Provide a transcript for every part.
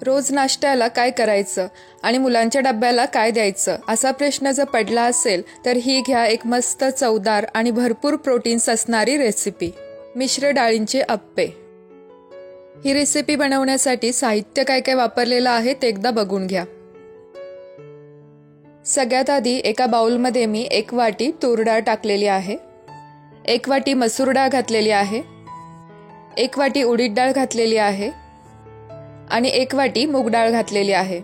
रोज नाश्त्याला काय करायचं आणि मुलांच्या डब्याला काय द्यायचं असा प्रश्न जर पडला असेल तर ही घ्या एक मस्त चवदार आणि भरपूर प्रोटीन्स असणारी रेसिपी, मिश्र डाळींचे अप्पे। ही रेसिपी बनवण्यासाठी साहित्य काय काय वापरलेलं आहे ते एकदा बघून घ्या। सगळ्यात आधी एका बाउलमध्ये मी 1 वाटी तूर डाळ टाकलेली आहे, 1 वाटी मसूर डाळ घातलेली आहे, 1 वाटी उडीद डाळ घातलेली आहे आणि 1 वाटी मूग डाळ घातलेली आहे।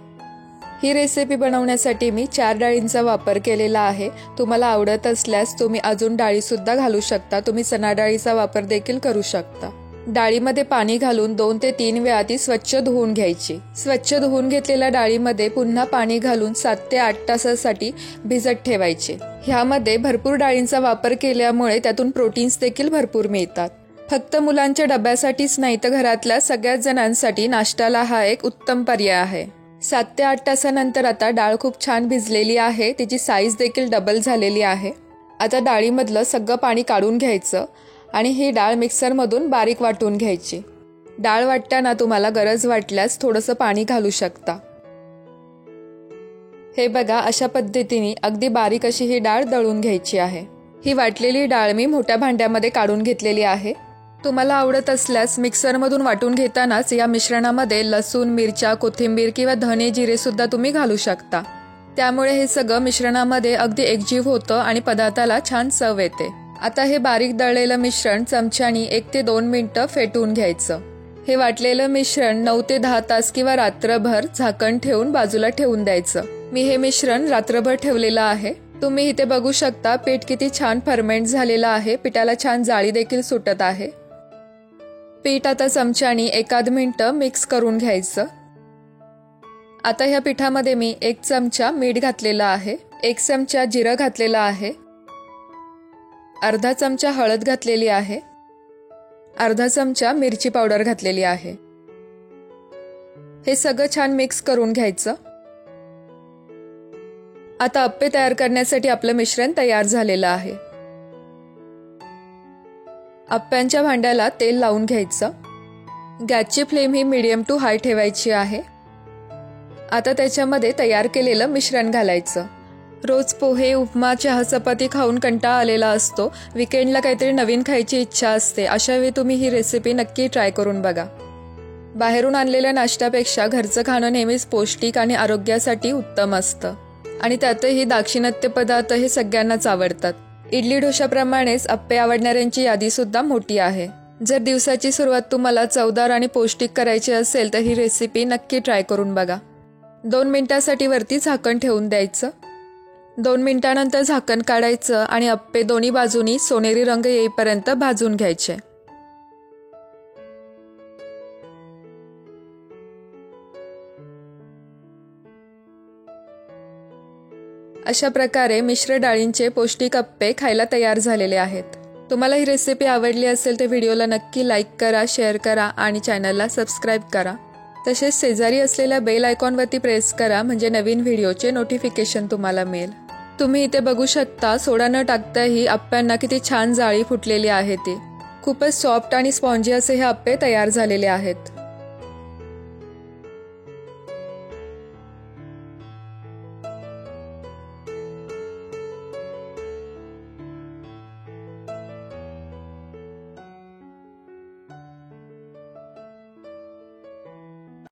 ही रेसिपी बनवण्यासाठी मी 4 डाळींचा वापर केलेला आहे। तुम्हाला आवडत असल्यास तुम्ही अजून डाळी सुद्धा घालू शकता, तुम्ही चणा डाळीचा वापर देखील करू शकता। डाळीमध्ये पाणी घालून 2 ते 3 वेळा ती स्वच्छ धुवून घ्यायची। स्वच्छ धुवून घेतलेल्या डाळीमध्ये पुन्हा पाणी घालून 7 ते 8 तासासाठी भिजत ठेवायचे। ह्यामध्ये भरपूर डाळींचा वापर केल्यामुळे त्यातून प्रोटीन्स देखील भरपूर मिळतात। फक्त मुलांच्या डब्यासाठीच नाही तर घरातल्या सगळ्याच जणांसाठी नाश्त्याला हा एक उत्तम पर्याय आहे। 7 ते 8 तासानंतर आता डाळ खूप छान भिजलेली आहे, तिची साईज देखील डबल झालेली आहे। आता डाळीमधलं सगळं पाणी काढून घ्यायचं आणि ही डाळ मिक्सरमधून बारीक वाटून घ्यायची। डाळ वाटताना तुम्हाला गरज वाटल्यास थोडंसं पाणी घालू शकता। हे बघा, अशा पद्धतीने अगदी बारीक अशी ही डाळ दळून घ्यायची आहे। ही वाटलेली डाळ मी मोठ्या भांड्यामध्ये काढून घेतलेली आहे। तुम्हाला आवडत असल्यास मिक्सरमधून वाटून घेतानाच या मिश्रणामध्ये लसूण, मिरच्या, कोथिंबीर किंवा धने जिरे सुद्धा तुम्ही घालू शकता। त्यामुळे हे सगळं मिश्रणामध्ये अगदी एकजीव होतं आणि पदार्थाला छान चव येते। आता हे बारीक दळलेलं मिश्रण चमच्यानी 1 ते 2 मिनिटं फेटून घ्यायचं। हे वाटलेलं मिश्रण 9 ते 10 तास किंवा रात्रभर झाकण ठेवून बाजूला ठेवून द्यायचं। मी हे मिश्रण रात्रभर ठेवलेलं आहे। तुम्ही इथे बघू शकता पीठ किती छान फर्मेंट झालेलं आहे, पिठाला छान जाळी देखील सुटत आहे। पीठ आता चमच्यानी 1 मिनिटं मिक्स करून घ्यायचं। आता ह्या पिठामध्ये मी 1 चमचा मीठ घातलेला आहे, 1 चमचा जिरं घातलेला आहे, अर्धा चमचा हळद घातलेली आहे, अर्धा चमचा मिरची पावडर घातलेली आहे। हे सगळं छान मिक्स करून घ्यायचं। आता अप्पे तयार करण्यासाठी आपलं मिश्रण तयार झालेलं आहे। अप्प्यांच्या भांड्याला तेल लावून घ्यायचं। गॅसची फ्लेम ही मीडियम टू हाय ठेवायची आहे। आता त्याच्यामध्ये तयार केलेलं मिश्रण घालायचं। रोज पोहे, उपमा, चहा, चपाती खाऊन कंटाळा आलेला असतो, विकेंडला काहीतरी नवीन खायची इच्छा असते, अशा वेळी तुम्ही ही रेसिपी नक्की ट्राय करून बघा। बाहेरून आणलेल्या नाश्त्यापेक्षा घरचं खाणं नेहमीच पौष्टिक आणि आरोग्यासाठी उत्तम असतं आणि त्यातही दाक्षिणात्य पदार्थ हे सगळ्यांनाच आवडतात। इडली डोशाप्रमाणेच अप्पे आवडणाऱ्यांची यादी सुद्धा मोठी आहे। जर दिवसाची सुरुवात तुम्हाला चवदार आणि पौष्टिक करायची असेल तर ही रेसिपी नक्की ट्राय करून बघा। 2 मिनिटांसाठी वरती झाकण ठेवून द्यायचं। 2 मिनिटांनंतर झाकण काढायचं आणि अप्पे दोन्ही बाजूनी सोनेरी रंग येईपर्यंत भाजून घ्यायचे। अशा प्रकारे मिश्र डाळींचे पौष्टिक अप्पे खायला तयार झालेले आहेत। तुम्हाला ही रेसिपी आवडली असेल तर व्हिडिओला नक्की लाईक करा, शेअर करा आणि चॅनलला सबस्क्राईब करा। तसेच शेजारी असलेल्या बेल आयकॉनवरती प्रेस करा म्हणजे नवीन व्हिडिओचे नोटिफिकेशन तुम्हाला मिळेल। तुम्ही इथे बघू शकता सोडा न टाकताही अप्प्यांना किती छान जाळी फुटलेली आहे ती। खूपच सॉफ्ट आणि स्पॉन्जी असे हे अप्पे तयार झालेले आहेत।